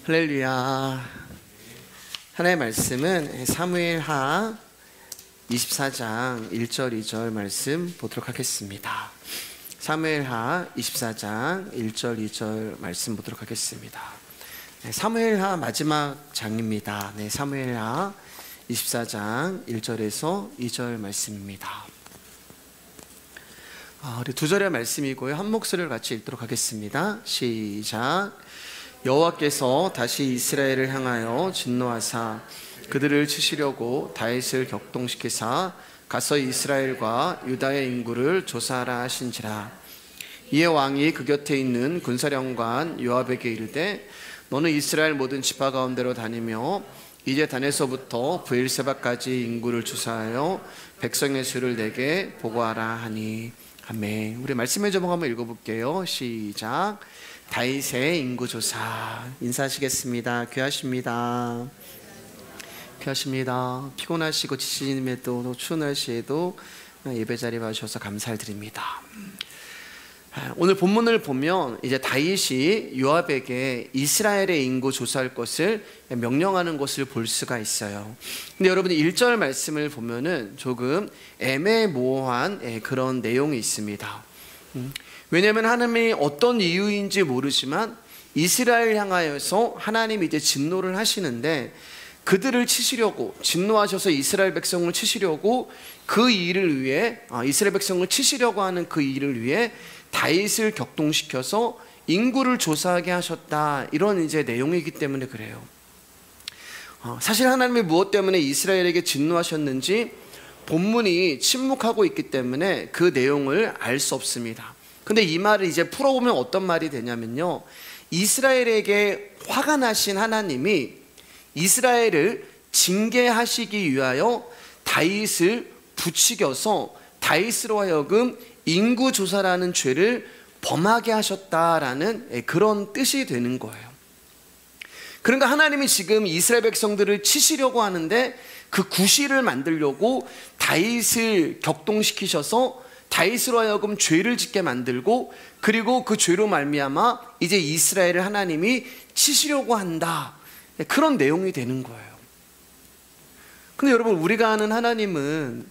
할렐루야. 하나님의 말씀은 사무엘하 24장 1절 2절 말씀 보도록 하겠습니다. 사무엘하 24장 1절 2절 말씀 보도록 하겠습니다. 사무엘하 마지막 장입니다. 사무엘하 24장 1절에서 2절 말씀입니다. 우리 두 절의 말씀이고요. 한 목소리를 같이 읽도록 하겠습니다. 시작. 여호와께서 다시 이스라엘을 향하여 진노하사 그들을 치시려고 다윗을 격동시키사 가서 이스라엘과 유다의 인구를 조사하라 하신지라. 이에 왕이 그 곁에 있는 군사령관 요압에게 이르되 너는 이스라엘 모든 지파 가운데로 다니며 이제 단에서부터 브엘세바까지 인구를 조사하여 백성의 수를 내게 보고하라 하니. 아멘. 우리 말씀의 제목 한번 읽어볼게요. 시작. 다윗의 인구조사. 인사하시겠습니다. 귀하십니다. 귀하십니다. 피곤하시고 지치님에도 추운 날씨에도 예배 자리에 와주셔서 감사를 드립니다. 오늘 본문을 보면 이제 다윗이 요압에게 이스라엘의 인구 조사할 것을 명령하는 것을 볼 수가 있어요. 근데 여러분 1절 말씀을 보면은 조금 애매모호한 그런 내용이 있습니다. 왜냐하면 하나님이 어떤 이유인지 모르지만 이스라엘 향하여서 하나님이 이제 진노를 하시는데 그들을 치시려고, 진노하셔서 이스라엘 백성을 치시려고 그 일을 위해, 이스라엘 백성을 치시려고 하는 그 일을 위해 다윗을 격동시켜서 인구를 조사하게 하셨다, 이런 이제 내용이기 때문에 그래요. 사실 하나님이 무엇 때문에 이스라엘에게 진노하셨는지 본문이 침묵하고 있기 때문에 그 내용을 알 수 없습니다. 근데 이 말을 이제 풀어보면 어떤 말이 되냐면요, 이스라엘에게 화가 나신 하나님이 이스라엘을 징계하시기 위하여 다윗을 부추겨서 다윗으로 하여금 인구조사라는 죄를 범하게 하셨다라는 그런 뜻이 되는 거예요. 그러니까 하나님이 지금 이스라엘 백성들을 치시려고 하는데 그 구실을 만들려고 다윗을 격동시키셔서 다윗으로 하여금 죄를 짓게 만들고, 그리고 그 죄로 말미암아 이제 이스라엘을 하나님이 치시려고 한다, 그런 내용이 되는 거예요. 근데 여러분, 우리가 아는 하나님은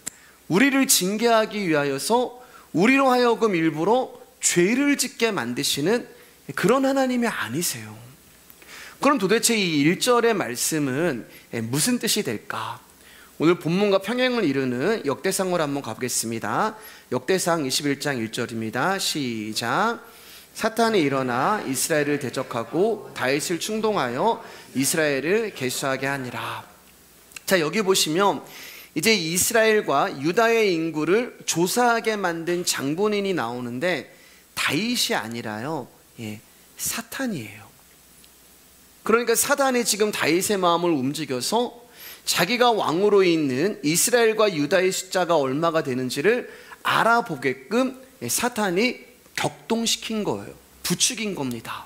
우리를 징계하기 위하여서 우리로 하여금 일부러 죄를 짓게 만드시는 그런 하나님이 아니세요. 그럼 도대체 이 1절의 말씀은 무슨 뜻이 될까? 오늘 본문과 평행을 이루는 역대상으로 한번 가보겠습니다. 역대상 21장 1절입니다. 시작. 사탄이 일어나 이스라엘을 대적하고 다윗을 충동하여 이스라엘을 계수하게 하니라. 자, 여기 보시면 이제 이스라엘과 유다의 인구를 조사하게 만든 장본인이 나오는데 다윗이 아니라요, 사탄이에요. 그러니까 사탄이 지금 다윗의 마음을 움직여서 자기가 왕으로 있는 이스라엘과 유다의 숫자가 얼마가 되는지를 알아보게끔 사탄이 격동시킨 거예요. 부추긴 겁니다.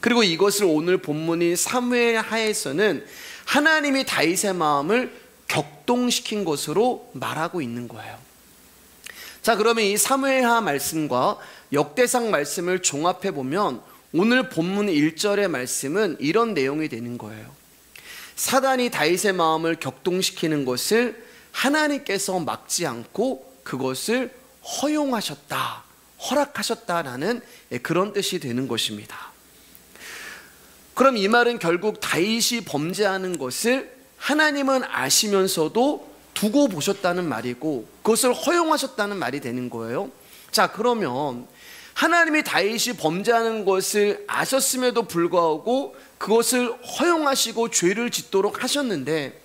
그리고 이것을 오늘 본문인 사무엘하에서는 하나님이 다윗의 마음을 격동시킨 것으로 말하고 있는 거예요. 자, 그러면 이 사무엘하 말씀과 역대상 말씀을 종합해 보면 오늘 본문 1절의 말씀은 이런 내용이 되는 거예요. 사단이 다윗의 마음을 격동시키는 것을 하나님께서 막지 않고 그것을 허용하셨다, 허락하셨다라는 그런 뜻이 되는 것입니다. 그럼 이 말은 결국 다윗이 범죄하는 것을 하나님은 아시면서도 두고 보셨다는 말이고 그것을 허용하셨다는 말이 되는 거예요. 자, 그러면 하나님이 다윗이 범죄하는 것을 아셨음에도 불구하고 그것을 허용하시고 죄를 짓도록 하셨는데,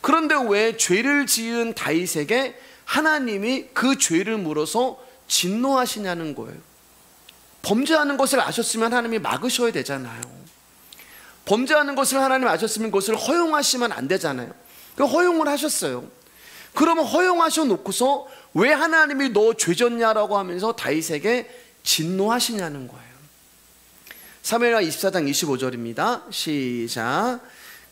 그런데 왜 죄를 지은 다윗에게 하나님이 그 죄를 물어서 진노하시냐는 거예요. 범죄하는 것을 아셨으면 하나님이 막으셔야 되잖아요. 범죄하는 것을 하나님 아셨으면 그것을 허용하시면 안 되잖아요. 그 허용을 하셨어요. 그러면 허용하셔 놓고서 왜 하나님이 너 죄졌냐라고 하면서 다윗에게 진노하시냐는 거예요. 사무엘하 24장 25절입니다. 시작.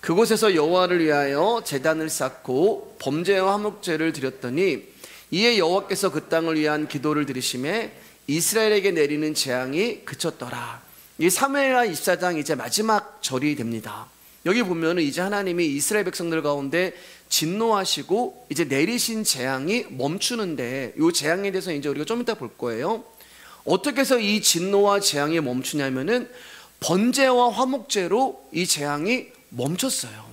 그곳에서 여호와를 위하여 제단을 쌓고 범죄와 화목제를 드렸더니 이에 여호와께서 그 땅을 위한 기도를 들으심에 이스라엘에게 내리는 재앙이 그쳤더라. 이 사무엘하 24장 이제 마지막 절이 됩니다. 여기 보면은 이제 하나님이 이스라엘 백성들 가운데 진노하시고 이제 내리신 재앙이 멈추는데, 이 재앙에 대해서 이제 우리가 좀 이따 볼 거예요. 어떻게 해서 이 진노와 재앙이 멈추냐면은 번제와 화목제로 이 재앙이 멈췄어요.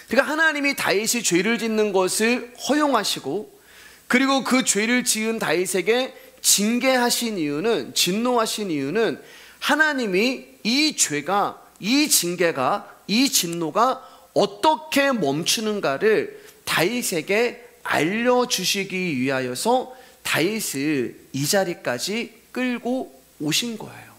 그러니까 하나님이 다윗이 죄를 짓는 것을 허용하시고, 그리고 그 죄를 지은 다윗에게 징계하신 이유는, 진노하신 이유는 하나님이 이 죄가, 이 징계가, 이 진노가 어떻게 멈추는가를 다윗에게 알려주시기 위하여서 다윗을 이 자리까지 끌고 오신 거예요.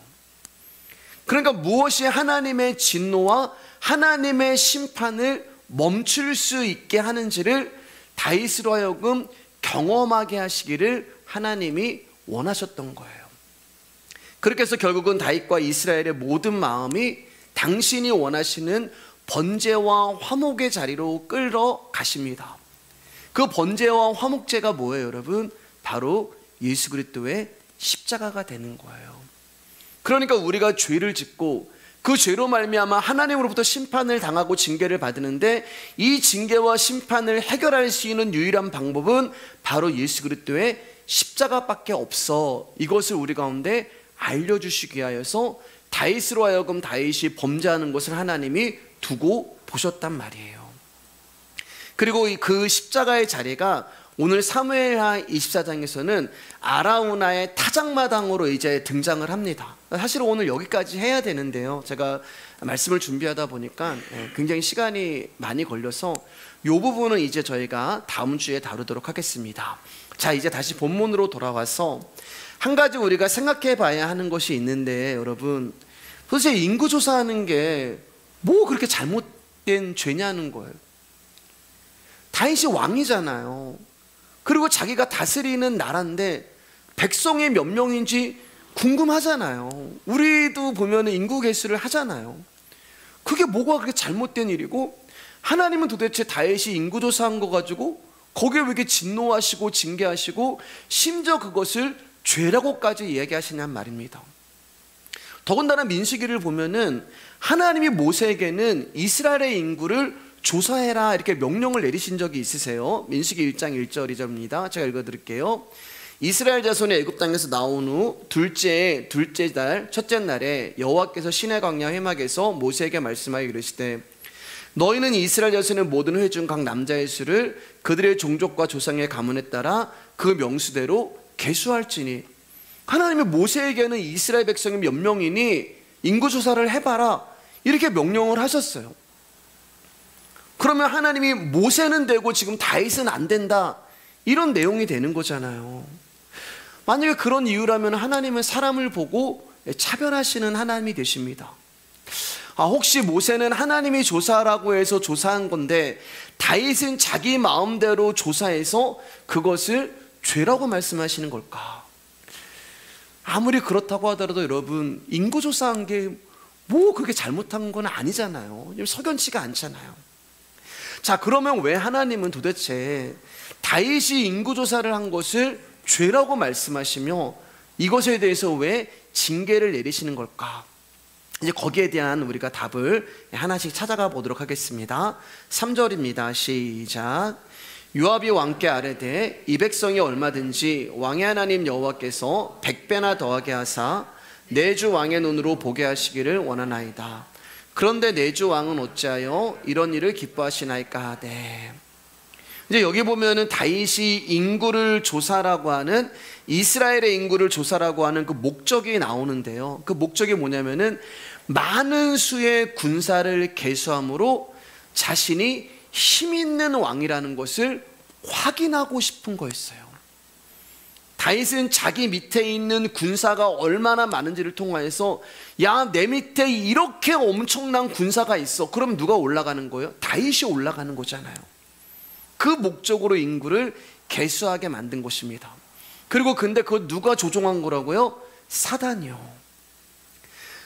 그러니까 무엇이 하나님의 진노와 하나님의 심판을 멈출 수 있게 하는지를 다윗으로 하여금 경험하게 하시기를 하나님이 원하셨던 거예요. 그렇게 해서 결국은 다윗과 이스라엘의 모든 마음이 당신이 원하시는 번제와 화목의 자리로 끌어가십니다. 그 번제와 화목제가 뭐예요, 여러분? 바로 예수 그리스도의 십자가가 되는 거예요. 그러니까 우리가 죄를 짓고 그 죄로 말미암아 하나님으로부터 심판을 당하고 징계를 받는데, 이 징계와 심판을 해결할 수 있는 유일한 방법은 바로 예수 그리스도의 십자가밖에 없어. 이것을 우리 가운데 알려주시기 위하여서 다윗으로 하여금 다윗이 범죄하는 것을 하나님이 두고 보셨단 말이에요. 그리고 그 십자가의 자리가 오늘 사무엘하 24장에서는 아라우나의 타작마당으로 이제 등장을 합니다. 사실 오늘 여기까지 해야 되는데요, 제가 말씀을 준비하다 보니까 굉장히 시간이 많이 걸려서 이 부분은 이제 저희가 다음 주에 다루도록 하겠습니다. 자, 이제 다시 본문으로 돌아와서 한 가지 우리가 생각해 봐야 하는 것이 있는데, 여러분, 도대체 인구조사하는 게 뭐 그렇게 잘못된 죄냐는 거예요. 다윗이 왕이잖아요. 그리고 자기가 다스리는 나라인데 백성이 몇 명인지 궁금하잖아요. 우리도 보면 인구 계수를 하잖아요. 그게 뭐가 그렇게 잘못된 일이고, 하나님은 도대체 다윗이 인구조사한 거 가지고 거기에 왜 이렇게 진노하시고 징계하시고 심지어 그것을 죄라고까지 이야기하시냔 말입니다. 더군다나 민수기를 보면은 하나님이 모세에게는 이스라엘의 인구를 조사해라 이렇게 명령을 내리신 적이 있으세요. 민수기 1장 1절 2절입니다. 제가 읽어드릴게요. 이스라엘 자손이 애굽 땅에서 나온 후 둘째 달 첫째 날에 여호와께서 시내 광야 회막에서 모세에게 말씀하여 이르시되, 너희는 이스라엘 자손의 모든 회 중 각 남자의 수를 그들의 종족과 조상의 가문에 따라 그 명수대로 계수할지니. 하나님이 모세에게는 이스라엘 백성이 몇 명이니 인구조사를 해봐라 이렇게 명령을 하셨어요. 그러면 하나님이 모세는 되고 지금 다윗은 안 된다, 이런 내용이 되는 거잖아요. 만약에 그런 이유라면 하나님은 사람을 보고 차별하시는 하나님이 되십니다. 혹시 모세는 하나님이 조사하라고 해서 조사한 건데 다윗은 자기 마음대로 조사해서 그것을 죄라고 말씀하시는 걸까? 아무리 그렇다고 하더라도 여러분, 인구조사한 게 뭐 그렇게 잘못한 건 아니잖아요. 석연치가 않잖아요. 자, 그러면 왜 하나님은 도대체 다윗이 인구조사를 한 것을 죄라고 말씀하시며 이것에 대해서 왜 징계를 내리시는 걸까? 이제 거기에 대한 우리가 답을 하나씩 찾아가 보도록 하겠습니다. 3절입니다. 시작. 요압이 왕께 아뢰되, 이 백성이 얼마든지 왕의 하나님 여호와께서 100배나 더하게 하사 내 주 왕의 눈으로 보게 하시기를 원하나이다. 그런데 내 주 왕은 어찌하여 이런 일을 기뻐하시나이까 하되. 이제 여기 보면은 다윗이 인구를 조사라고 하는, 이스라엘의 인구를 조사라고 하는 그 목적이 나오는데요. 그 목적이 뭐냐면은 많은 수의 군사를 계수함으로 자신이 힘 있는 왕이라는 것을 확인하고 싶은 거였어요. 다윗은 자기 밑에 있는 군사가 얼마나 많은지를 통하여서, 야, 내 밑에 이렇게 엄청난 군사가 있어. 그럼 누가 올라가는 거예요? 다윗이 올라가는 거잖아요. 그 목적으로 인구를 계수하게 만든 것입니다. 그리고 근데 그거 누가 조종한 거라고요? 사단이요.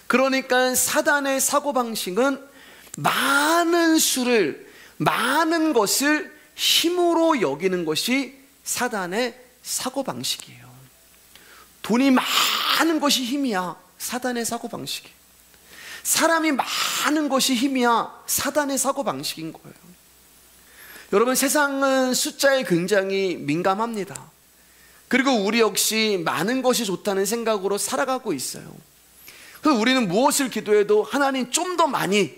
그러니까 사단의 사고방식은 많은 수를, 많은 것을 힘으로 여기는 것이 사단의 사고방식이에요. 돈이 많은 것이 힘이야. 사단의 사고방식이에요. 사람이 많은 것이 힘이야 사단의 사고방식인 거예요. 여러분, 세상은 숫자에 굉장히 민감합니다. 그리고 우리 역시 많은 것이 좋다는 생각으로 살아가고 있어요. 그래서 우리는 무엇을 기도해도 하나님 좀 더 많이,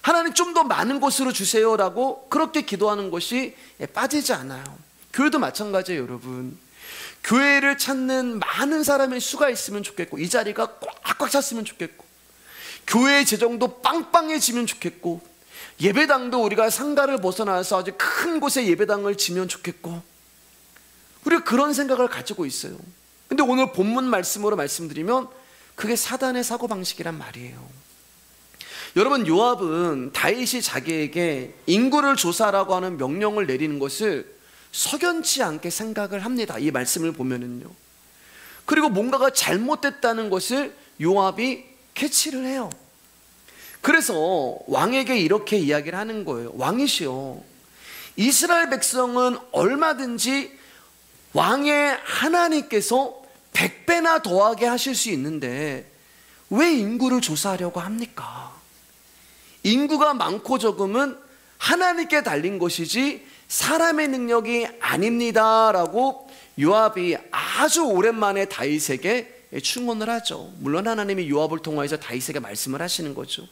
하나님 좀 더 많은 것으로 주세요라고 그렇게 기도하는 것이 빠지지 않아요. 교회도 마찬가지예요. 여러분, 교회를 찾는 많은 사람의 수가 있으면 좋겠고, 이 자리가 꽉꽉 찼으면 좋겠고, 교회의 재정도 빵빵해지면 좋겠고, 예배당도 우리가 상가를 벗어나서 아주 큰 곳에 예배당을 지면 좋겠고, 우리가 그런 생각을 가지고 있어요. 근데 오늘 본문 말씀으로 말씀드리면 그게 사단의 사고방식이란 말이에요. 여러분, 요압은 다윗이 자기에게 인구를 조사하라고 하는 명령을 내리는 것을 석연치 않게 생각을 합니다. 이 말씀을 보면은요. 그리고 뭔가가 잘못됐다는 것을 요압이 캐치를 해요. 그래서 왕에게 이렇게 이야기를 하는 거예요. 왕이시여, 이스라엘 백성은 얼마든지 왕의 하나님께서 100배나 더하게 하실 수 있는데 왜 인구를 조사하려고 합니까? 인구가 많고 적음은 하나님께 달린 것이지 사람의 능력이 아닙니다 라고 요압이 아주 오랜만에 다윗에게 충언을 하죠. 물론 하나님이 요압을 통하여서 다윗에게 말씀을 하시는 거죠.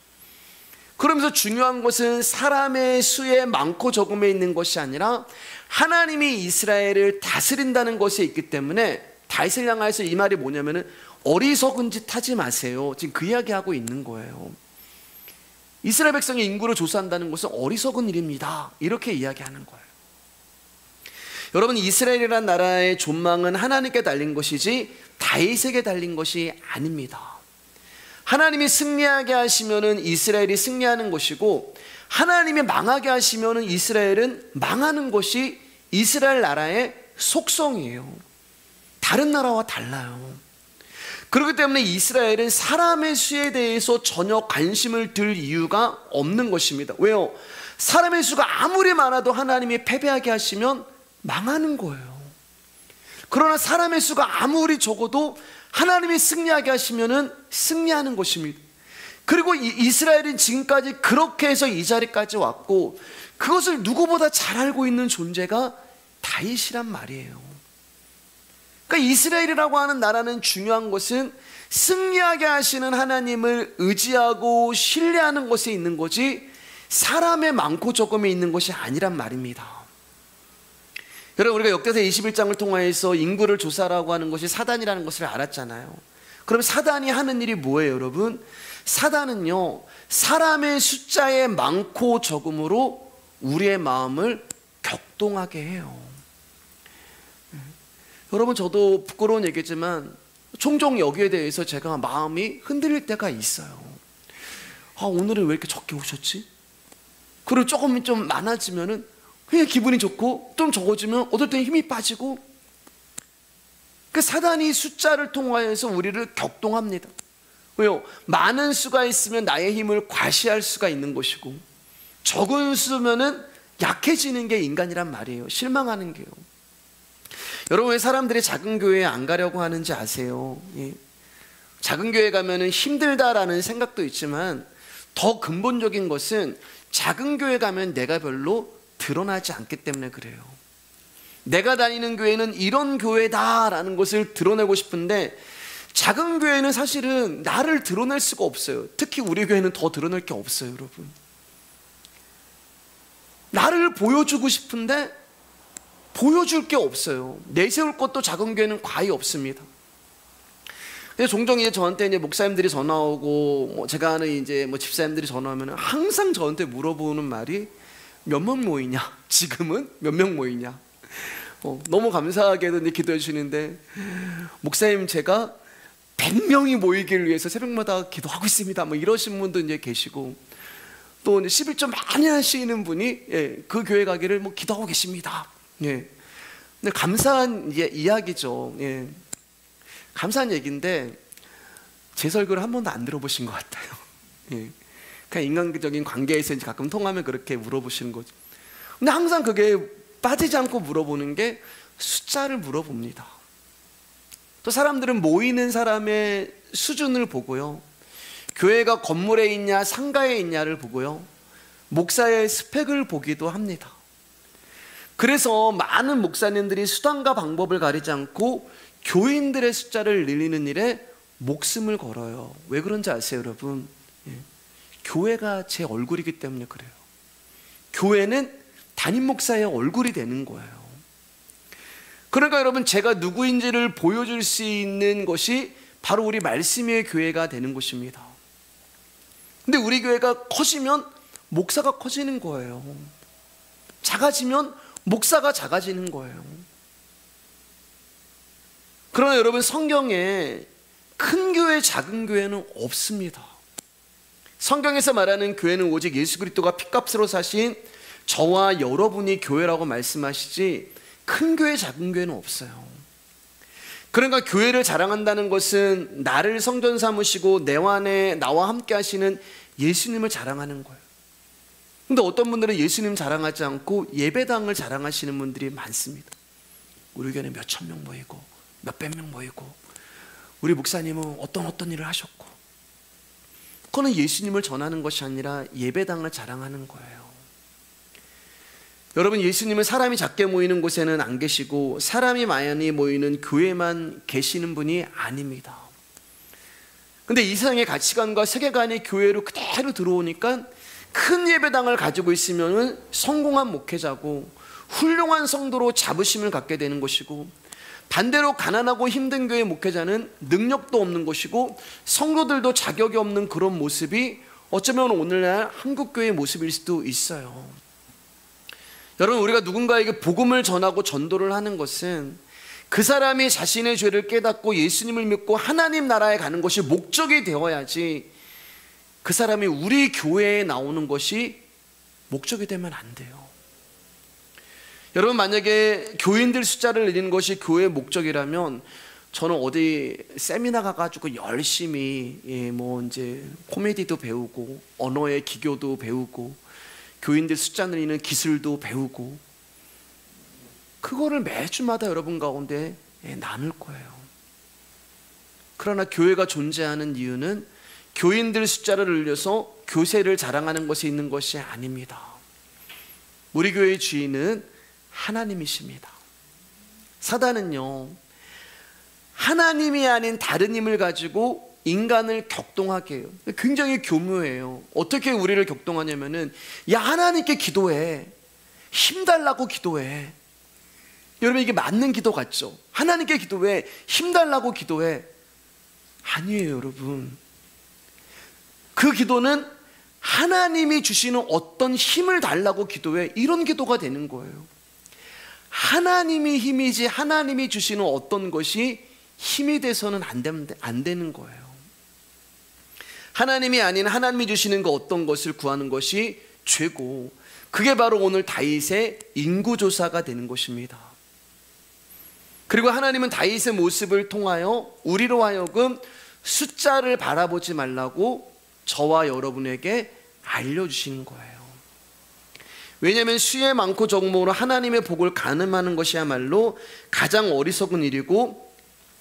그러면서 중요한 것은 사람의 수에 많고 적음에 있는 것이 아니라 하나님이 이스라엘을 다스린다는 것에 있기 때문에 다윗을 향해서 이 말이 뭐냐면은 어리석은 짓 하지 마세요. 지금 그 이야기하고 있는 거예요. 이스라엘 백성의 인구를 조사한다는 것은 어리석은 일입니다. 이렇게 이야기하는 거예요. 여러분, 이스라엘이라는 나라의 존망은 하나님께 달린 것이지 다윗에게 달린 것이 아닙니다. 하나님이 승리하게 하시면은 이스라엘이 승리하는 것이고, 하나님이 망하게 하시면은 이스라엘은 망하는 것이 이스라엘 나라의 속성이에요. 다른 나라와 달라요. 그렇기 때문에 이스라엘은 사람의 수에 대해서 전혀 관심을 들 이유가 없는 것입니다. 왜요? 사람의 수가 아무리 많아도 하나님이 패배하게 하시면 망하는 거예요. 그러나 사람의 수가 아무리 적어도 하나님이 승리하게 하시면은 승리하는 것입니다. 그리고 이스라엘은 지금까지 그렇게 해서 이 자리까지 왔고, 그것을 누구보다 잘 알고 있는 존재가 다윗이란 말이에요. 그러니까 이스라엘이라고 하는 나라는 중요한 것은 승리하게 하시는 하나님을 의지하고 신뢰하는 것에 있는 거지 사람의 많고 적음에 있는 것이 아니란 말입니다. 여러분, 우리가 역대서 21장을 통하여서 인구를 조사라고 하는 것이 사단이라는 것을 알았잖아요. 그럼 사단이 하는 일이 뭐예요, 여러분? 사단은요, 사람의 숫자에 많고 적음으로 우리의 마음을 격동하게 해요. 여러분, 저도 부끄러운 얘기지만 종종 여기에 대해서 제가 마음이 흔들릴 때가 있어요. 아, 오늘은 왜 이렇게 적게 오셨지? 그리고 조금 좀 많아지면은 그냥 기분이 좋고, 좀 적어지면 어떨 때는 힘이 빠지고, 그 사단이 숫자를 통하여서 우리를 격동합니다. 왜요? 많은 수가 있으면 나의 힘을 과시할 수가 있는 것이고, 적은 수면은 약해지는 게 인간이란 말이에요. 실망하는 게요. 여러분, 왜 사람들이 작은 교회에 안 가려고 하는지 아세요? 예. 작은 교회 가면은 힘들다라는 생각도 있지만 더 근본적인 것은 작은 교회 가면 내가 별로 드러나지 않기 때문에 그래요. 내가 다니는 교회는 이런 교회다라는 것을 드러내고 싶은데 작은 교회는 사실은 나를 드러낼 수가 없어요. 특히 우리 교회는 더 드러낼 게 없어요, 여러분. 나를 보여주고 싶은데 보여줄 게 없어요. 내세울 것도 작은 교회는 거의 없습니다. 근데 종종 이제 저한테 이제 목사님들이 전화 오고, 제가 아는 이제 집사님들이 전화하면 항상 저한테 물어보는 말이 몇 명 모이냐? 지금은 몇 명 모이냐? 너무 감사하게도 기도해 주시는데, 목사님, 제가 100명이 모이길 위해서 새벽마다 기도하고 있습니다. 이러신 분도 이제 계시고, 또 11조 많이 하시는 분이 그 교회 가기를 기도하고 계십니다. 예. 근데 감사한 이야기죠. 예. 감사한 얘기인데 제 설교를 한 번도 안 들어보신 것 같아요. 예. 그냥 인간적인 관계에서 이제 가끔 통하면 그렇게 물어보시는 거죠. 근데 항상 그게 빠지지 않고 물어보는 게 숫자를 물어봅니다. 또 사람들은 모이는 사람의 수준을 보고요, 교회가 건물에 있냐 상가에 있냐를 보고요, 목사의 스펙을 보기도 합니다. 그래서 많은 목사님들이 수단과 방법을 가리지 않고 교인들의 숫자를 늘리는 일에 목숨을 걸어요. 왜 그런지 아세요, 여러분? 교회가 제 얼굴이기 때문에 그래요. 교회는 담임 목사의 얼굴이 되는 거예요. 그러니까 여러분, 제가 누구인지를 보여줄 수 있는 것이 바로 우리 말씀의 교회가 되는 것입니다. 근데 우리 교회가 커지면 목사가 커지는 거예요. 작아지면 목사가 작아지는 거예요. 그러나 여러분, 성경에 큰 교회, 작은 교회는 없습니다. 성경에서 말하는 교회는 오직 예수 그리스도가 핏값으로 사신 저와 여러분이 교회라고 말씀하시지, 큰 교회, 작은 교회는 없어요. 그러니까 교회를 자랑한다는 것은 나를 성전 삼으시고 나와 함께 하시는 예수님을 자랑하는 거예요. 근데 어떤 분들은 예수님 자랑하지 않고 예배당을 자랑하시는 분들이 많습니다. 우리 교회는 몇천 명 모이고 몇백 명 모이고 우리 목사님은 어떤 일을 하셨고, 그거는 예수님을 전하는 것이 아니라 예배당을 자랑하는 거예요. 여러분, 예수님은 사람이 작게 모이는 곳에는 안 계시고 사람이 많이 모이는 교회만 계시는 분이 아닙니다. 근데 이 세상의 가치관과 세계관이 교회로 그대로 들어오니까 큰 예배당을 가지고 있으면 성공한 목회자고 훌륭한 성도로 자부심을 갖게 되는 것이고, 반대로 가난하고 힘든 교회 목회자는 능력도 없는 것이고 성도들도 자격이 없는 그런 모습이 어쩌면 오늘날 한국교회의 모습일 수도 있어요. 여러분, 우리가 누군가에게 복음을 전하고 전도를 하는 것은 그 사람이 자신의 죄를 깨닫고 예수님을 믿고 하나님 나라에 가는 것이 목적이 되어야지, 그 사람이 우리 교회에 나오는 것이 목적이 되면 안 돼요. 여러분, 만약에 교인들 숫자를 늘리는 것이 교회의 목적이라면 저는 어디 세미나 가가지고 열심히 이제 코미디도 배우고 언어의 기교도 배우고 교인들 숫자 늘리는 기술도 배우고 그거를 매주마다 여러분 가운데 나눌 거예요. 그러나 교회가 존재하는 이유는 교인들 숫자를 늘려서 교세를 자랑하는 것이 있는 것이 아닙니다. 우리 교회의 주인은 하나님이십니다. 사단은요, 하나님이 아닌 다른 힘을 가지고 인간을 격동하게 해요. 굉장히 교묘해요. 어떻게 우리를 격동하냐면은, 야, 하나님께 기도해, 힘달라고 기도해. 여러분, 이게 맞는 기도 같죠? 하나님께 기도해, 힘달라고 기도해. 아니에요, 여러분. 그 기도는 하나님이 주시는 어떤 힘을 달라고 기도해, 이런 기도가 되는 거예요. 하나님이 힘이지 하나님이 주시는 어떤 것이 힘이 돼서는 안 되는 거예요. 하나님이 아닌 하나님이 주시는 그 어떤 것을 구하는 것이 죄고, 그게 바로 오늘 다윗의 인구조사가 되는 것입니다. 그리고 하나님은 다윗의 모습을 통하여 우리로 하여금 숫자를 바라보지 말라고 저와 여러분에게 알려주시는 거예요. 왜냐하면 수에 많고 적음으로 하나님의 복을 가늠하는 것이야말로 가장 어리석은 일이고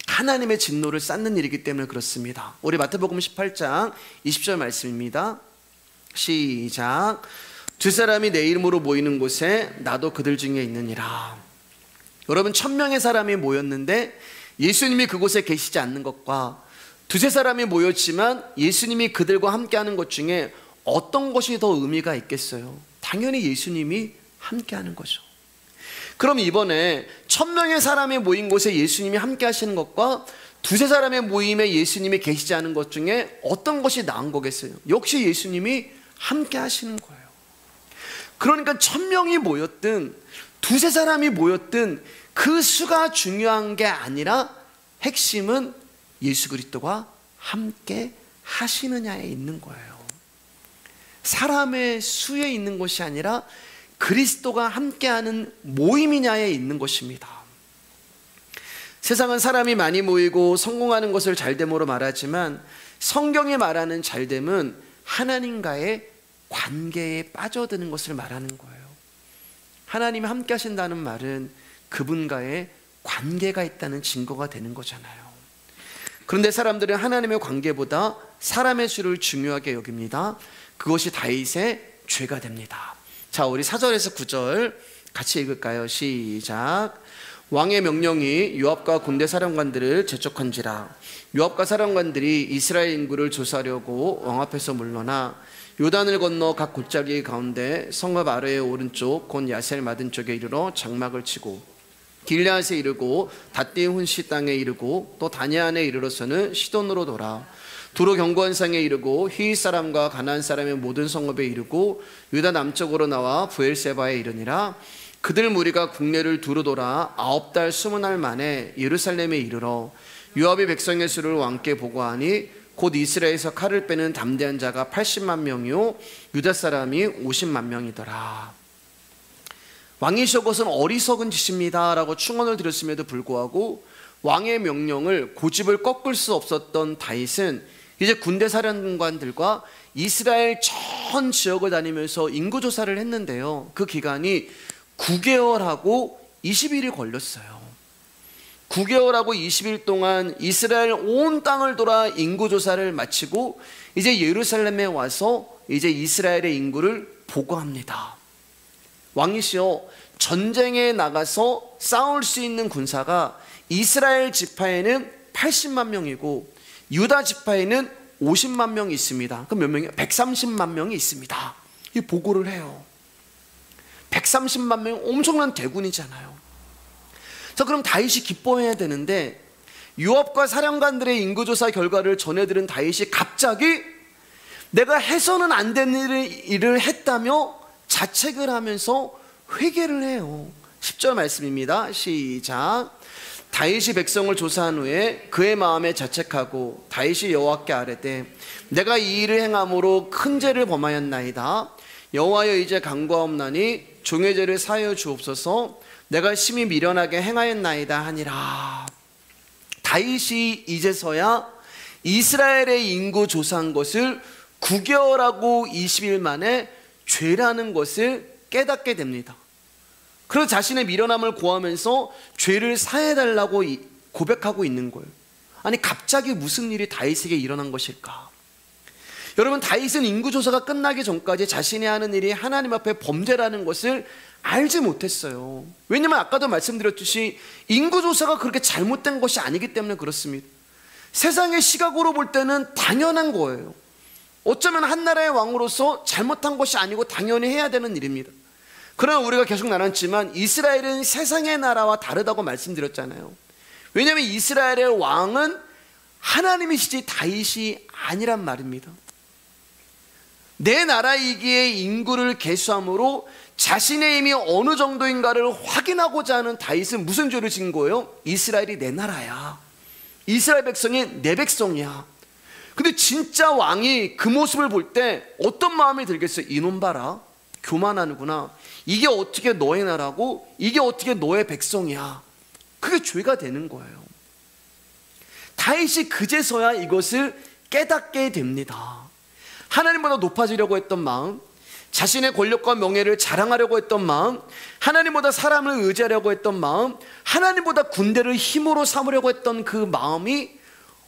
하나님의 진노를 쌓는 일이기 때문에 그렇습니다. 우리 마태복음 18장 20절 말씀입니다. 시작. 두 사람이 내 이름으로 모이는 곳에 나도 그들 중에 있느니라. 여러분, 1000명의 사람이 모였는데 예수님이 그곳에 계시지 않는 것과 두세 사람이 모였지만 예수님이 그들과 함께하는 것 중에 어떤 것이 더 의미가 있겠어요? 당연히 예수님이 함께하는 거죠. 그럼 이번에 1000명의 사람이 모인 곳에 예수님이 함께 하시는 것과 두세 사람의 모임에 예수님이 계시지 않은 것 중에 어떤 것이 나은 거겠어요? 역시 예수님이 함께 하시는 거예요. 그러니까 1000명이 모였든 두세 사람이 모였든 그 수가 중요한 게 아니라 핵심은 예수 그리스도가 함께 하시느냐에 있는 거예요. 사람의 수에 있는 것이 아니라 그리스도가 함께하는 모임이냐에 있는 것입니다. 세상은 사람이 많이 모이고 성공하는 것을 잘됨으로 말하지만 성경이 말하는 잘됨은 하나님과의 관계에 빠져드는 것을 말하는 거예요. 하나님이 함께 하신다는 말은 그분과의 관계가 있다는 증거가 되는 거잖아요. 그런데 사람들은 하나님의 관계보다 사람의 수를 중요하게 여깁니다. 그것이 다윗의 죄가 됩니다. 자, 우리 4절에서 9절 같이 읽을까요? 시작. 왕의 명령이 요압과 군대 사령관들을 재촉한지라. 요압과 사령관들이 이스라엘 인구를 조사하려고 왕 앞에서 물러나 요단을 건너 각 골짜기 가운데 성읍 아래의 오른쪽 곧 야셀 맞은 쪽에 이르러 장막을 치고 길르앗에 이르고 닷디 훈시 땅에 이르고 또 다니안에 이르러서는 시돈으로 돌아 두로 경고한 상에 이르고 히윗 사람과 가나안 사람의 모든 성읍에 이르고 유다 남쪽으로 나와 부엘세바에 이르니라. 그들 무리가 국내를 두루 돌아 9달 20날 만에 예루살렘에 이르러 요압이 백성의 수를 왕께 보고하니 곧 이스라엘에서 칼을 빼는 담대한 자가 80만 명이요 유다 사람이 50만 명이더라. 왕이시여 것은 어리석은 짓입니다 라고 충언을 드렸음에도 불구하고 왕의 명령을 고집을 꺾을 수 없었던 다윗은 이제 군대 사령관들과 이스라엘 전 지역을 다니면서 인구조사를 했는데요, 그 기간이 9개월하고 20일이 걸렸어요. 9개월하고 20일 동안 이스라엘 온 땅을 돌아 인구조사를 마치고 이제 예루살렘에 와서 이제 이스라엘의 인구를 보고합니다. 왕이시여, 전쟁에 나가서 싸울 수 있는 군사가 이스라엘 지파에는 80만 명이고 유다 지파에는 50만 명이 있습니다. 그럼 몇 명이에요? 130만 명이 있습니다. 이 보고를 해요. 130만 명, 엄청난 대군이잖아요. 자, 그럼 다윗이 기뻐해야 되는데 요압과 사령관들의 인구조사 결과를 전해들은 다윗이 갑자기 내가 해서는 안 되는 일을 했다며 자책을 하면서 회개를 해요. 10절 말씀입니다. 시작. 다윗이 백성을 조사한 후에 그의 마음에 자책하고 다윗이 여호와께 아뢰되 내가 이 일을 행함으로 큰 죄를 범하였나이다. 여호와여, 이제 간구하옵나니 종의 죄를 사하여 주옵소서. 내가 심히 미련하게 행하였나이다 하니라. 다윗이 이제서야 이스라엘의 인구 조사한 것을 9개월하고 20일 만에 죄라는 것을 깨닫게 됩니다. 그래서 자신의 미련함을 고하면서 죄를 사해달라고 고백하고 있는 거예요. 아니, 갑자기 무슨 일이 다윗에게 일어난 것일까? 여러분, 다윗은 인구조사가 끝나기 전까지 자신이 하는 일이 하나님 앞에 범죄라는 것을 알지 못했어요. 왜냐하면 아까도 말씀드렸듯이 인구조사가 그렇게 잘못된 것이 아니기 때문에 그렇습니다. 세상의 시각으로 볼 때는 당연한 거예요. 어쩌면 한 나라의 왕으로서 잘못한 것이 아니고 당연히 해야 되는 일입니다. 그러나 우리가 계속 나눴지만 이스라엘은 세상의 나라와 다르다고 말씀드렸잖아요. 왜냐하면 이스라엘의 왕은 하나님이시지 다윗이 아니란 말입니다. 내 나라이기에 인구를 계수함으로 자신의 힘이 어느 정도인가를 확인하고자 하는 다윗은 무슨 죄를 지은 거예요? 이스라엘이 내 나라야. 이스라엘 백성이 내 백성이야. 근데 진짜 왕이 그 모습을 볼 때 어떤 마음이 들겠어요? 이놈 봐라, 교만하는구나. 이게 어떻게 너의 나라고 이게 어떻게 너의 백성이야. 그게 죄가 되는 거예요. 다윗이 그제서야 이것을 깨닫게 됩니다. 하나님보다 높아지려고 했던 마음, 자신의 권력과 명예를 자랑하려고 했던 마음, 하나님보다 사람을 의지하려고 했던 마음, 하나님보다 군대를 힘으로 삼으려고 했던 그 마음이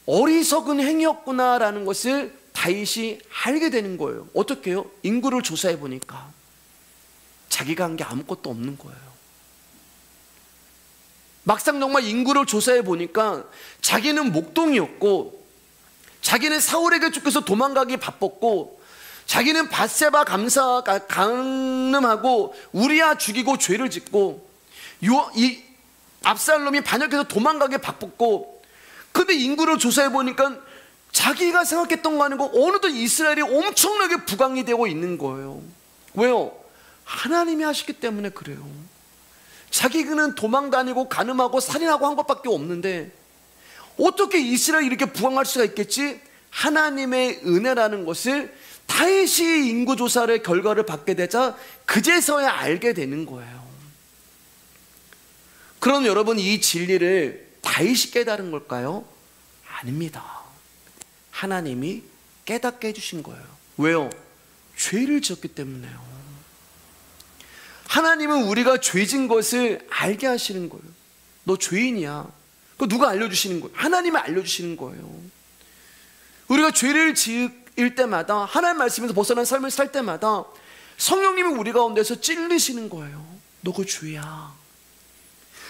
어리석은 행위였구나라는 것을 다윗이 알게 되는 거예요. 어떻게 해요? 인구를 조사해 보니까 자기가 한 게 아무것도 없는 거예요. 막상 정말 인구를 조사해 보니까 자기는 목동이었고, 자기는 사울에게 쫓겨서 도망가기 바빴고, 자기는 밧세바 강림하고 우리야 죽이고 죄를 짓고, 이 압살롬이 반역해서 도망가기 바빴고, 근데 인구를 조사해 보니까 자기가 생각했던 거 아니고 어느덧 이스라엘이 엄청나게 부강이 되고 있는 거예요. 왜요? 하나님이 하시기 때문에 그래요. 자기는 도망다니고 간음하고 살인하고 한 것밖에 없는데 어떻게 이스라엘이 이렇게 부강할 수가 있겠지? 하나님의 은혜라는 것을 다윗이 인구조사를 결과를 받게 되자 그제서야 알게 되는 거예요. 그럼 여러분, 이 진리를 다윗이 깨달은 걸까요? 아닙니다. 하나님이 깨닫게 해주신 거예요. 왜요? 죄를 지었기 때문에요. 하나님은 우리가 죄진 것을 알게 하시는 거예요. 너 죄인이야. 그 누가 알려주시는 거예요? 하나님이 알려주시는 거예요. 우리가 죄를 지을 때마다, 하나님 말씀에서 벗어난 삶을 살 때마다 성령님이 우리 가운데서 찔리시는 거예요. 너 그 죄야.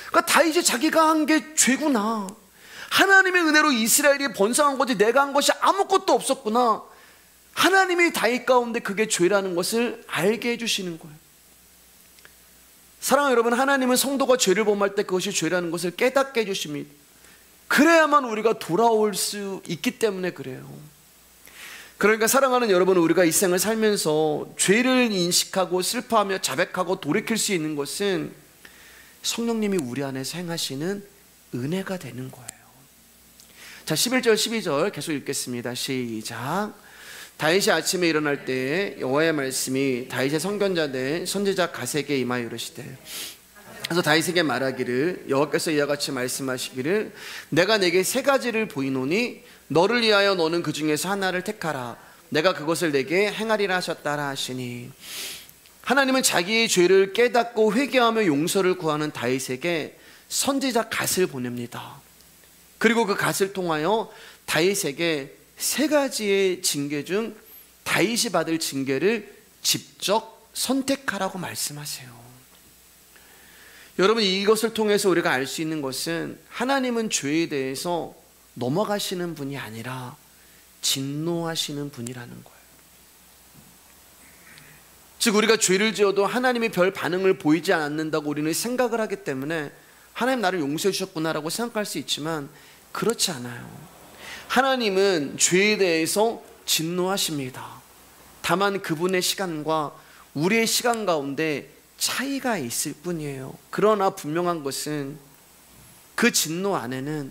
그러니까 다윗이 자기가 한 게 죄구나, 하나님의 은혜로 이스라엘이 번성한 거지 내가 한 것이 아무것도 없었구나, 하나님이 다윗 가운데 그게 죄라는 것을 알게 해주시는 거예요. 사랑하는 여러분, 하나님은 성도가 죄를 범할 때 그것이 죄라는 것을 깨닫게 해주십니다. 그래야만 우리가 돌아올 수 있기 때문에 그래요. 그러니까 사랑하는 여러분, 우리가 이 생을 살면서 죄를 인식하고 슬퍼하며 자백하고 돌이킬 수 있는 것은 성령님이 우리 안에서 행하시는 은혜가 되는 거예요. 자, 11절 12절 계속 읽겠습니다. 시작. 다윗이 아침에 일어날 때 여호와의 말씀이 다윗의 선견자 된 선지자 갓에게 임하여 이르시되, 그래서 다윗에게 말하기를, 여호와께서 이와 같이 말씀하시기를, 내가 내게 세 가지를 보이노니 너를 위하여 너는 그 중에서 하나를 택하라. 내가 그것을 내게 행하리라 하셨다라 하시니, 하나님은 자기의 죄를 깨닫고 회개하며 용서를 구하는 다윗에게 선지자 갓을 보냅니다. 그리고 그 갓을 통하여 다윗에게 세 가지의 징계 중 다윗이 받을 징계를 직접 선택하라고 말씀하세요. 여러분, 이것을 통해서 우리가 알 수 있는 것은 하나님은 죄에 대해서 넘어가시는 분이 아니라 진노하시는 분이라는 거예요. 즉, 우리가 죄를 지어도 하나님이 별 반응을 보이지 않는다고 우리는 생각을 하기 때문에 하나님 나를 용서해 주셨구나라고 생각할 수 있지만 그렇지 않아요. 하나님은 죄에 대해서 진노하십니다. 다만 그분의 시간과 우리의 시간 가운데 차이가 있을 뿐이에요. 그러나 분명한 것은 그 진노 안에는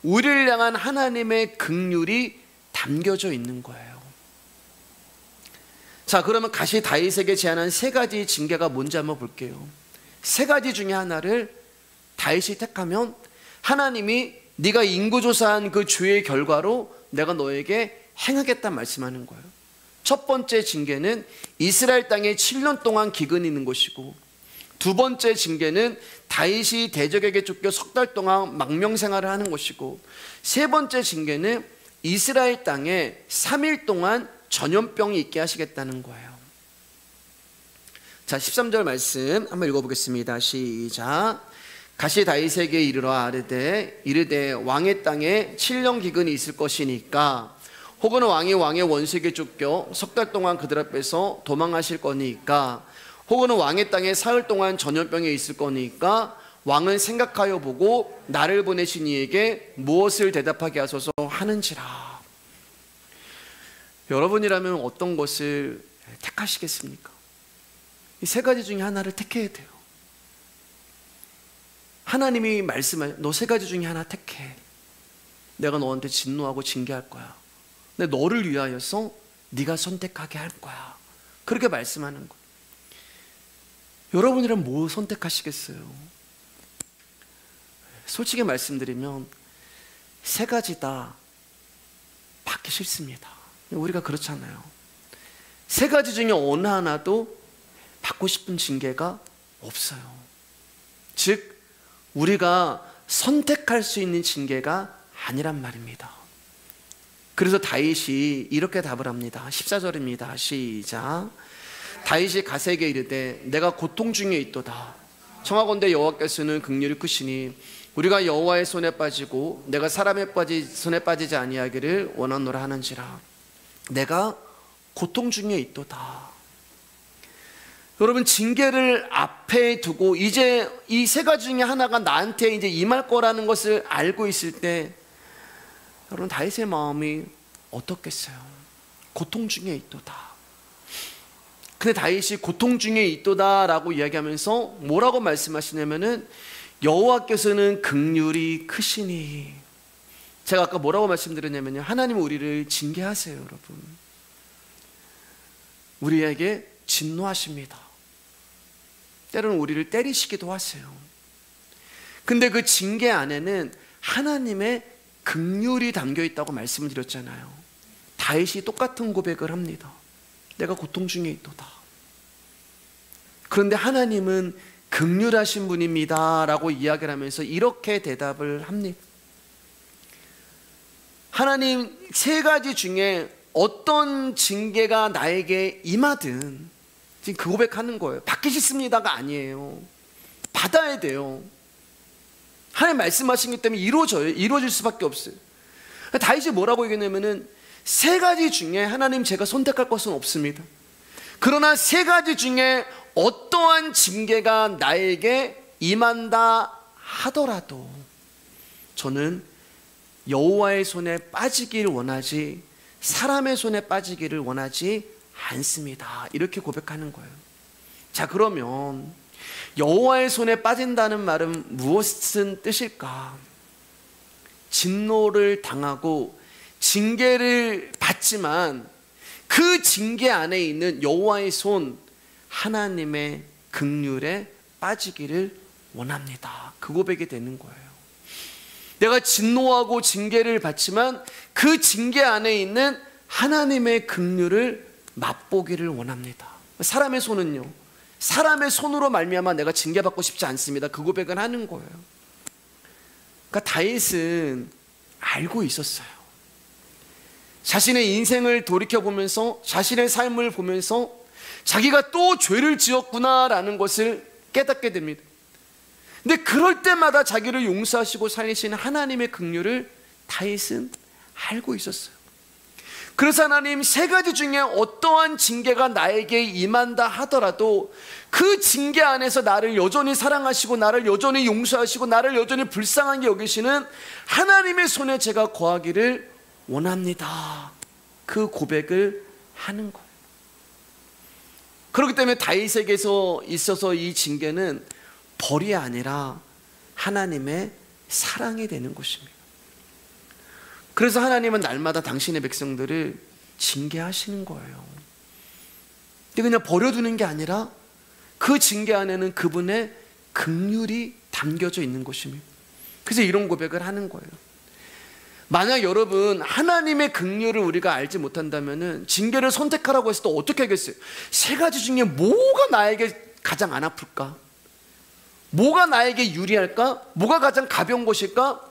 우리를 향한 하나님의 긍휼이 담겨져 있는 거예요. 자, 그러면 다시 다윗에게 제안한 세 가지 징계가 뭔지 한번 볼게요. 세 가지 중에 하나를 다윗이 택하면 하나님이 네가 인구조사한 그 죄의 결과로 내가 너에게 행하겠다 말씀하는 거예요. 첫 번째 징계는 이스라엘 땅에 7년 동안 기근이 있는 것이고, 두 번째 징계는 다윗이 대적에게 쫓겨 석 달 동안 망명생활을 하는 것이고, 세 번째 징계는 이스라엘 땅에 3일 동안 전염병이 있게 하시겠다는 거예요. 자, 13절 말씀 한번 읽어보겠습니다. 시작. 갓이 다윗에게 이르되 왕의 땅에 7년 기근이 있을 것이니까, 혹은 왕이 왕의 원수에게 쫓겨 석 달 동안 그들 앞에서 도망하실 거니까, 혹은 왕의 땅에 사흘 동안 전염병이 있을 거니까 왕은 생각하여 보고 나를 보내신 이에게 무엇을 대답하게 하소서 하는지라. 여러분이라면 어떤 것을 택하시겠습니까? 이 세 가지 중에 하나를 택해야 돼요. 하나님이 말씀하여 너 세 가지 중에 하나 택해. 내가 너한테 진노하고 징계할 거야. 근데 너를 위하여서 네가 선택하게 할 거야. 그렇게 말씀하는 거예요. 여러분이라면 뭐 선택하시겠어요? 솔직히 말씀드리면 세 가지 다 받기 싫습니다. 우리가 그렇잖아요. 세 가지 중에 어느 하나도 받고 싶은 징계가 없어요. 즉, 우리가 선택할 수 있는 징계가 아니란 말입니다. 그래서 다윗이 이렇게 답을 합니다. 14절입니다. 시작. 다윗이 갓에게 이르되 내가 고통 중에 있도다. 청하건대 여호와께서는 긍휼이 크시니 우리가 여호와의 손에 빠지고 내가 사람의 손에 빠지지 아니하기를 원하노라 하는지라. 내가 고통 중에 있도다. 여러분, 징계를 앞에 두고 이제 이 세 가지 중에 하나가 나한테 이제 임할 거라는 것을 알고 있을 때 여러분, 다윗의 마음이 어떻겠어요? 고통 중에 있도다. 근데 다윗이 고통 중에 있도다라고 이야기하면서 뭐라고 말씀하시냐면은 여호와께서는 긍휼이 크시니. 제가 아까 뭐라고 말씀드렸냐면요, 하나님은 우리를 징계하세요. 여러분, 우리에게 진노하십니다. 때로는 우리를 때리시기도 하세요. 근데 그 징계 안에는 하나님의 긍휼이 담겨 있다고 말씀을 드렸잖아요. 다윗이 똑같은 고백을 합니다. 내가 고통 중에 있도다. 그런데 하나님은 긍휼하신 분입니다 라고 이야기를 하면서 이렇게 대답을 합니다. 하나님 세 가지 중에 어떤 징계가 나에게 임하든 지금 그 고백하는 거예요. 받기 싫습니다가 아니에요. 받아야 돼요. 하나님 말씀하신 것 때문에 이루어져요. 이루어질 수밖에 없어요. 다윗이 뭐라고 얘기했냐면은 세 가지 중에 하나님 제가 선택할 것은 없습니다. 그러나 세 가지 중에 어떠한 징계가 나에게 임한다 하더라도 저는 여호와의 손에 빠지길 원하지 사람의 손에 빠지기를 원하지 않습니다. 이렇게 고백하는 거예요. 자, 그러면 여호와의 손에 빠진다는 말은 무엇은 뜻일까? 진노를 당하고 징계를 받지만 그 징계 안에 있는 여호와의 손, 하나님의 긍휼에 빠지기를 원합니다. 그 고백이 되는 거예요. 내가 진노하고 징계를 받지만 그 징계 안에 있는 하나님의 긍휼을 맛보기를 원합니다. 사람의 손은요, 사람의 손으로 말미암아 내가 징계받고 싶지 않습니다. 그 고백은 하는 거예요. 그러니까 다윗은 알고 있었어요. 자신의 인생을 돌이켜보면서 자신의 삶을 보면서 자기가 또 죄를 지었구나라는 것을 깨닫게 됩니다. 근데 그럴 때마다 자기를 용서하시고 살리시는 하나님의 긍휼을 다윗은 알고 있었어요. 그래서 하나님 세 가지 중에 어떠한 징계가 나에게 임한다 하더라도 그 징계 안에서 나를 여전히 사랑하시고 나를 여전히 용서하시고 나를 여전히 불쌍하게 여기시는 하나님의 손에 제가 거하기를 원합니다. 그 고백을 하는 거예요. 그렇기 때문에 다윗에게서 있어서 이 징계는 벌이 아니라 하나님의 사랑이 되는 것입니다. 그래서 하나님은 날마다 당신의 백성들을 징계하시는 거예요. 근데 그냥 버려두는 게 아니라 그 징계 안에는 그분의 긍휼이 담겨져 있는 것입니다. 그래서 이런 고백을 하는 거예요. 만약 여러분 하나님의 긍휼을 우리가 알지 못한다면 징계를 선택하라고 했을 때 어떻게 하겠어요? 세 가지 중에 뭐가 나에게 가장 안 아플까? 뭐가 나에게 유리할까? 뭐가 가장 가벼운 것일까?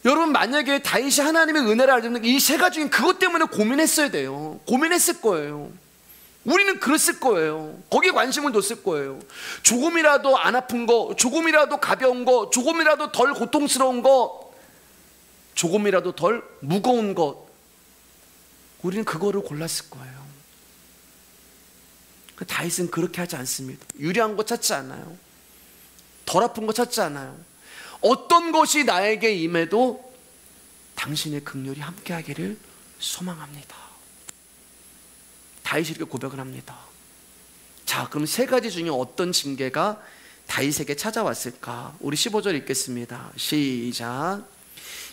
여러분 만약에 다윗이 하나님의 은혜를 알면 이 세 가지 중에 그것 때문에 고민했어야 돼요. 고민했을 거예요. 우리는 그랬을 거예요. 거기에 관심을 뒀을 거예요. 조금이라도 안 아픈 거, 조금이라도 가벼운 거, 조금이라도 덜 고통스러운 거, 조금이라도 덜 무거운 것, 우리는 그거를 골랐을 거예요. 다윗은 그렇게 하지 않습니다. 유리한 거 찾지 않아요. 덜 아픈 거 찾지 않아요. 어떤 것이 나에게 임해도 당신의 긍휼이 함께하기를 소망합니다. 다윗이 이렇게 고백을 합니다. 자, 그럼 세 가지 중에 어떤 징계가 다윗에게 찾아왔을까? 우리 15절 읽겠습니다. 시작.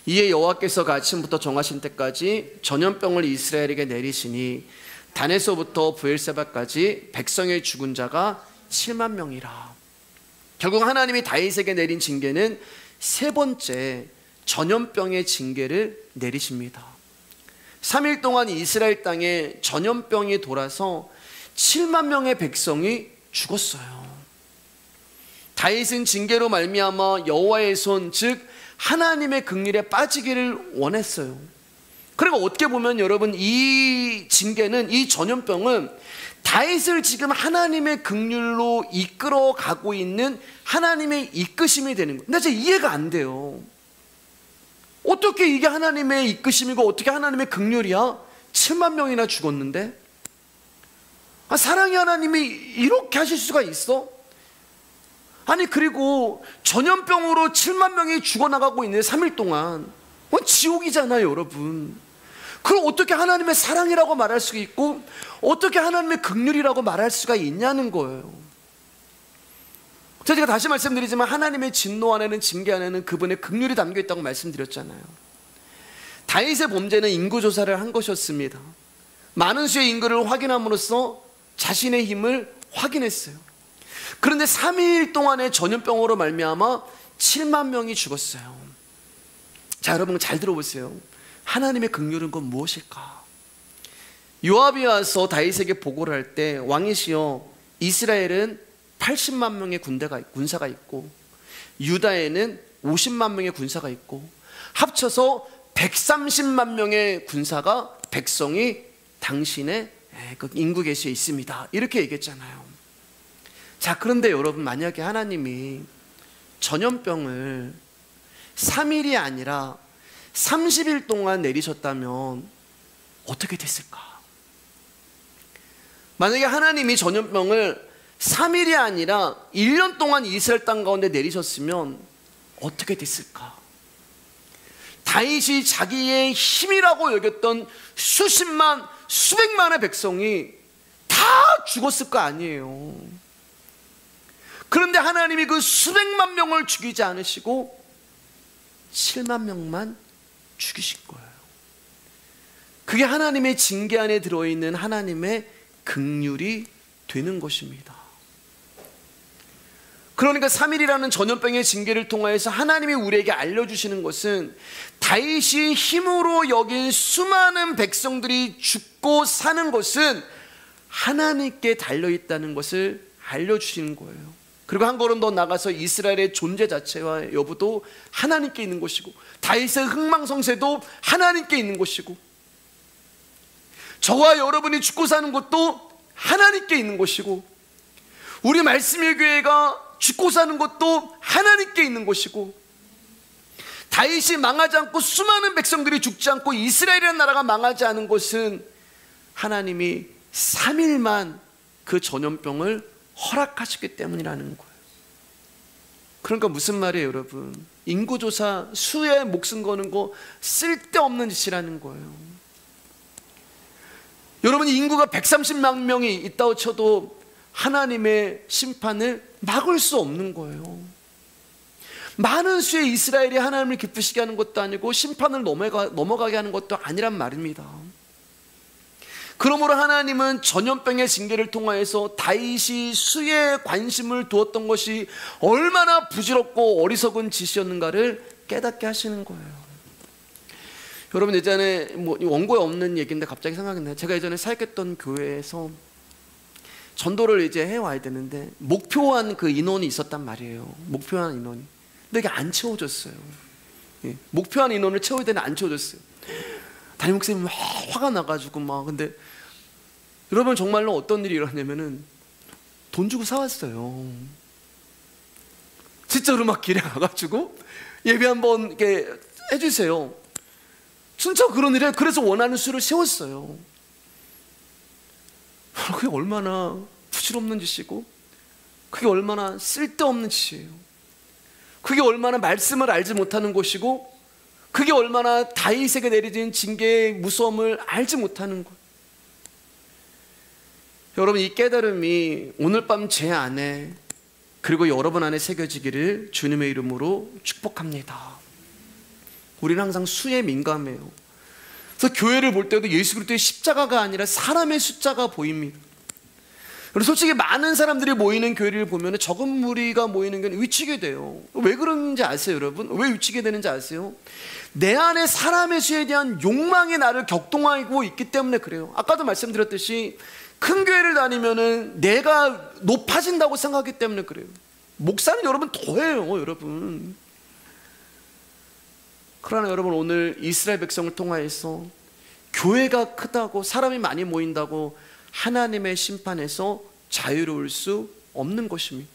이에 여호와께서 아침부터 정하신 때까지 전염병을 이스라엘에게 내리시니 단에서부터 브엘세바까지 백성의 죽은 자가 7만 명이라. 결국 하나님이 다윗에게 내린 징계는 세 번째 전염병의 징계를 내리십니다. 3일 동안 이스라엘 땅에 전염병이 돌아서 7만 명의 백성이 죽었어요. 다윗은 징계로 말미암아 여호와의 손, 즉 하나님의 긍휼에 빠지기를 원했어요. 그리고 어떻게 보면 여러분 이 징계는, 이 전염병은 다윗을 지금 하나님의 긍휼로 이끌어 가고 있는 하나님의 이끄심이 되는 거예요. 근데 제 이해가 안 돼요. 어떻게 이게 하나님의 이끄심이고 어떻게 하나님의 긍휼이야? 7만 명이나 죽었는데? 사랑의 하나님이 이렇게 하실 수가 있어? 아니 그리고 전염병으로 7만 명이 죽어나가고 있는 3일 동안 지옥이잖아요 여러분. 그럼 어떻게 하나님의 사랑이라고 말할 수가 있고 어떻게 하나님의 긍휼이라고 말할 수가 있냐는 거예요. 제가 다시 말씀드리지만 하나님의 진노 안에는, 징계 안에는 그분의 긍휼이 담겨있다고 말씀드렸잖아요. 다윗의 범죄는 인구조사를 한 것이었습니다. 많은 수의 인구를 확인함으로써 자신의 힘을 확인했어요. 그런데 3일 동안의 전염병으로 말미암아 7만 명이 죽었어요. 자, 여러분 잘 들어보세요. 하나님의 긍휼은 건 무엇일까? 요압이 와서 다윗에게 보고를 할 때 왕이시여 이스라엘은 80만 명의 군사가 있고 유다에는 50만 명의 군사가 있고 합쳐서 130만 명의 군사가 백성이 당신의 그 인구 계시에 있습니다. 이렇게 얘기했잖아요. 자, 그런데 여러분, 만약에 하나님이 전염병을 3일이 아니라 30일 동안 내리셨다면 어떻게 됐을까? 만약에 하나님이 전염병을 3일이 아니라 1년 동안 이스라엘 땅 가운데 내리셨으면 어떻게 됐을까? 다윗이 자기의 힘이라고 여겼던 수십만, 수백만의 백성이 다 죽었을 거 아니에요. 그런데 하나님이 그 수백만 명을 죽이지 않으시고 7만 명만 죽이신 거예요. 그게 하나님의 징계 안에 들어있는 하나님의 긍휼이 되는 것입니다. 그러니까 3일이라는 전염병의 징계를 통하여서 하나님이 우리에게 알려주시는 것은 다윗이 힘으로 여긴 수많은 백성들이 죽고 사는 것은 하나님께 달려있다는 것을 알려주시는 거예요. 그리고 한 걸음 더 나가서 이스라엘의 존재 자체와 여부도 하나님께 있는 것이고, 다윗의 흥망성쇠도 하나님께 있는 것이고, 저와 여러분이 죽고 사는 것도 하나님께 있는 것이고, 우리 말씀의 교회가 죽고 사는 것도 하나님께 있는 것이고, 다윗이 망하지 않고 수많은 백성들이 죽지 않고 이스라엘이라는 나라가 망하지 않은 것은 하나님이 3일만 그 전염병을 허락하셨기 때문이라는 거예요. 그러니까 무슨 말이에요, 여러분? 인구조사 수에 목숨 거는 거 쓸데없는 짓이라는 거예요. 여러분, 인구가 130만 명이 있다고 쳐도 하나님의 심판을 막을 수 없는 거예요. 많은 수의 이스라엘이 하나님을 기쁘시게 하는 것도 아니고 심판을 넘어가게 하는 것도 아니란 말입니다. 그러므로 하나님은 전염병의 징계를 통하여서 다윗이 수에 관심을 두었던 것이 얼마나 부질없고 어리석은 짓이었는가를 깨닫게 하시는 거예요. 여러분, 예전에 원고에 없는 얘기인데 갑자기 생각이 나요. 제가 예전에 사역했던 교회에서 전도를 이제 해와야 되는데 목표한 그 인원이 있었단 말이에요. 목표한 인원이. 근데 이게 안 채워졌어요. 목표한 인원을 채워야 되는데 안 채워졌어요. 담임 목사님이 막 화가 나가지고 막. 근데 여러분, 정말로 어떤 일이 일어났냐면은 돈 주고 사왔어요. 진짜로 막 길에 가가지고 예배 한번 이렇게 해주세요. 진짜 그런 일에 그래서 원하는 수를 세웠어요. 그게 얼마나 부질없는 짓이고, 그게 얼마나 쓸데없는 짓이에요. 그게 얼마나 말씀을 알지 못하는 것이고, 그게 얼마나 다윗에게 내려진 징계의 무서움을 알지 못하는 것. 여러분, 이 깨달음이 오늘 밤 제 안에 그리고 여러분 안에 새겨지기를 주님의 이름으로 축복합니다. 우리는 항상 수에 민감해요. 그래서 교회를 볼 때도 예수 그리스도의 십자가가 아니라 사람의 숫자가 보입니다. 그리고 솔직히 많은 사람들이 모이는 교회를 보면 적은 무리가 모이는 건 위치게 돼요. 왜 그런지 아세요, 여러분? 왜 위치게 되는지 아세요? 내 안에 사람의 수에 대한 욕망이 나를 격동하고 있기 때문에 그래요. 아까도 말씀드렸듯이 큰 교회를 다니면은 내가 높아진다고 생각하기 때문에 그래요. 목사는 여러분 더해요, 여러분. 그러나 여러분, 오늘 이스라엘 백성을 통하여서 교회가 크다고, 사람이 많이 모인다고 하나님의 심판에서 자유로울 수 없는 것입니다.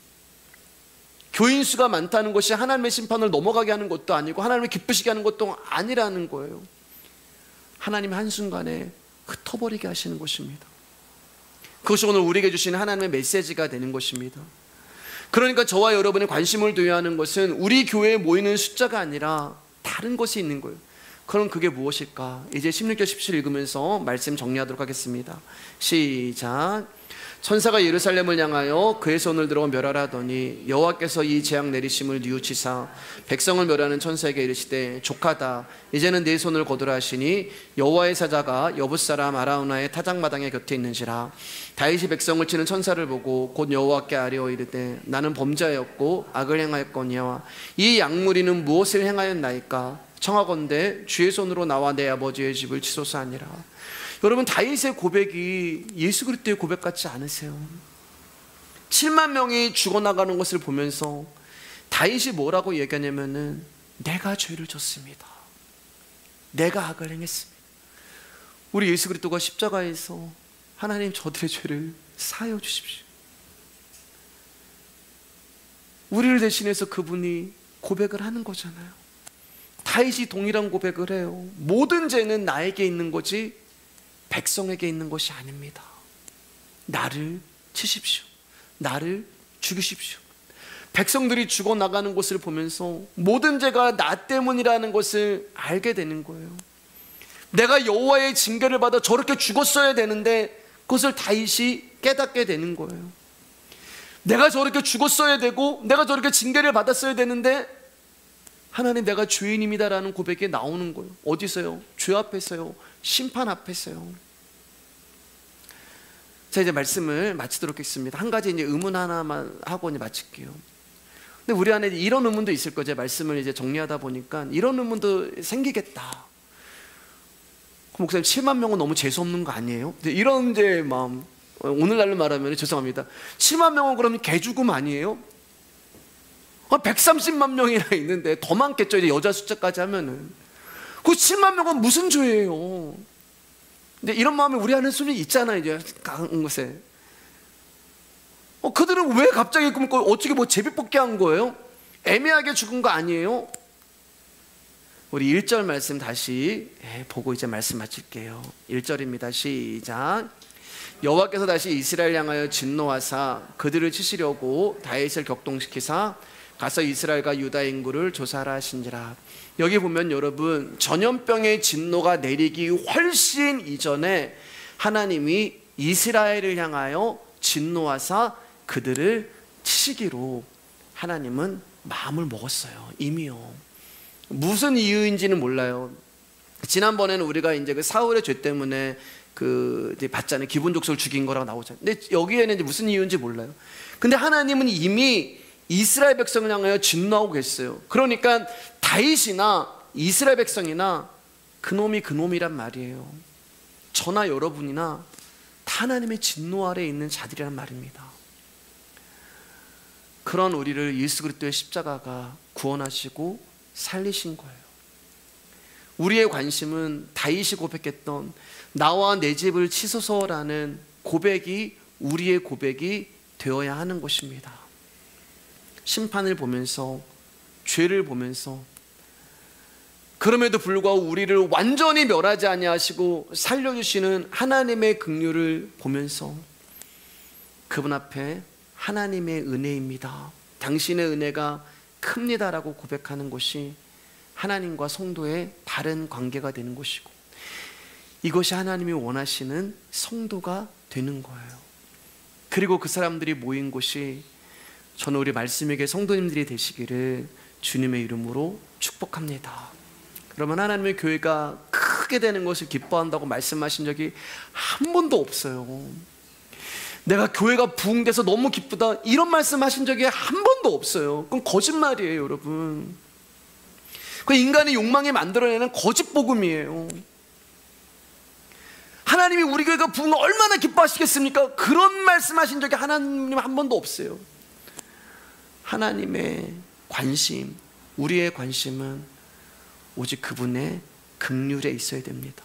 교인 수가 많다는 것이 하나님의 심판을 넘어가게 하는 것도 아니고 하나님을 기쁘시게 하는 것도 아니라는 거예요. 하나님 한순간에 흩어버리게 하시는 것입니다. 그것이 오늘 우리에게 주신 하나님의 메시지가 되는 것입니다. 그러니까 저와 여러분의 관심을 둬야 하는 것은 우리 교회에 모이는 숫자가 아니라 다른 것이 있는 거예요. 그럼 그게 무엇일까? 이제 16절 17절 읽으면서 말씀 정리하도록 하겠습니다. 시작. 천사가 예루살렘을 향하여 그의 손을 들어 멸하라 하더니 여호와께서 이 재앙 내리심을 뉘우치사 백성을 멸하는 천사에게 이르시되 족하다, 이제는 네 손을 거두라 하시니 여호와의 사자가 여붓사람 아라우나의 타작마당에 곁에 있는지라. 다윗이 백성을 치는 천사를 보고 곧 여호와께 아뢰어 이르되 나는 범죄하였고 악을 행하였거니와 이 양무리는 무엇을 행하였나이까? 청하건대 주의 손으로 나와 내 아버지의 집을 치소서 하니라. 여러분, 다윗의 고백이 예수 그리스도의 고백 같지 않으세요? 7만 명이 죽어나가는 것을 보면서 다윗이 뭐라고 얘기하냐면은 내가 죄를 졌습니다. 내가 악을 행했습니다. 우리 예수 그리스도가 십자가에서 하나님 저들의 죄를 사하여 주십시오. 우리를 대신해서 그분이 고백을 하는 거잖아요. 다윗이 동일한 고백을 해요. 모든 죄는 나에게 있는 거지 백성에게 있는 것이 아닙니다. 나를 치십시오. 나를 죽이십시오. 백성들이 죽어나가는 것을 보면서 모든 죄가 나 때문이라는 것을 알게 되는 거예요. 내가 여호와의 징계를 받아 저렇게 죽었어야 되는데 그것을 다윗이 깨닫게 되는 거예요. 내가 저렇게 죽었어야 되고 내가 저렇게 징계를 받았어야 되는데 하나님 내가 죄인입니다라는 고백이 나오는 거예요. 어디서요? 죄 앞에서요. 심판 앞에서요. 자, 이제 말씀을 마치도록 하겠습니다. 한 가지 이제 의문 하나만 하고 이제 마칠게요. 근데 우리 안에 이런 의문도 있을 거죠. 말씀을 이제 정리하다 보니까 이런 의문도 생기겠다. 목사님 7만 명은 너무 재수 없는 거 아니에요? 이런 이제 마음, 오늘날로 말하면 죄송합니다. 7만 명은 그러면 개죽음 아니에요? 130만 명이나 있는데 더 많겠죠. 이제 여자 숫자까지 하면은. 그 7만 명은 무슨 죄예요? 근데 이런 마음이 우리 안에 숨이 있잖아요. 이제 강한 곳에. 그들은 왜 갑자기 어떻게 뭐 제비뽑기 한 거예요? 애매하게 죽은 거 아니에요? 우리 1절 말씀 다시 보고 이제 말씀 마칠게요. 1절입니다. 시작. 여호와께서 다시 이스라엘 향하여 진노하사 그들을 치시려고 다윗을 격동시키사 가서 이스라엘과 유다 인구를 조사하라 하신지라. 여기 보면 여러분 전염병의 진노가 내리기 훨씬 이전에 하나님이 이스라엘을 향하여 진노하사 그들을 치시기로 하나님은 마음을 먹었어요. 이미요. 무슨 이유인지는 몰라요. 지난번에는 우리가 이제 그 사울의 죄 때문에 이제 봤잖아요. 기분 족속을 죽인 거라고 나오잖아요. 근데 여기에는 이제 무슨 이유인지 몰라요. 근데 하나님은 이미 이스라엘 백성을 향하여 진노하고 계셨어요. 그러니까 다윗이나 이스라엘 백성이나 그놈이 그놈이란 말이에요. 저나 여러분이나 다 하나님의 진노 아래에 있는 자들이란 말입니다. 그런 우리를 예수 그리스도의 십자가가 구원하시고 살리신 거예요. 우리의 관심은 다윗이 고백했던 나와 내 집을 치소서라는 고백이 우리의 고백이 되어야 하는 것입니다. 심판을 보면서 죄를 보면서 그럼에도 불구하고 우리를 완전히 멸하지 아니하시고 살려주시는 하나님의 긍휼을 보면서 그분 앞에 하나님의 은혜입니다. 당신의 은혜가 큽니다라고 고백하는 것이 하나님과 성도의 바른 관계가 되는 것이고 이것이 하나님이 원하시는 성도가 되는 거예요. 그리고 그 사람들이 모인 곳이 저는 우리 말씀에게 성도님들이 되시기를 주님의 이름으로 축복합니다. 그러면 하나님의 교회가 크게 되는 것을 기뻐한다고 말씀하신 적이 한 번도 없어요. 내가 교회가 부흥돼서 너무 기쁘다 이런 말씀하신 적이 한 번도 없어요. 그건 거짓말이에요, 여러분. 그 인간의 욕망이 만들어내는 거짓 복음이에요. 하나님이 우리 교회가 부흥을 얼마나 기뻐하시겠습니까? 그런 말씀하신 적이 하나님 한 번도 없어요. 하나님의 관심, 우리의 관심은 오직 그분의 긍휼에 있어야 됩니다.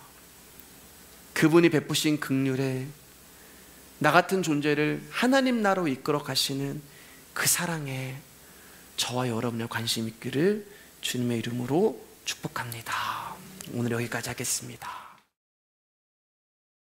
그분이 베푸신 긍휼에 나 같은 존재를 하나님 나라로 이끌어 가시는 그 사랑에 저와 여러분의 관심 있기를 주님의 이름으로 축복합니다. 오늘 여기까지 하겠습니다.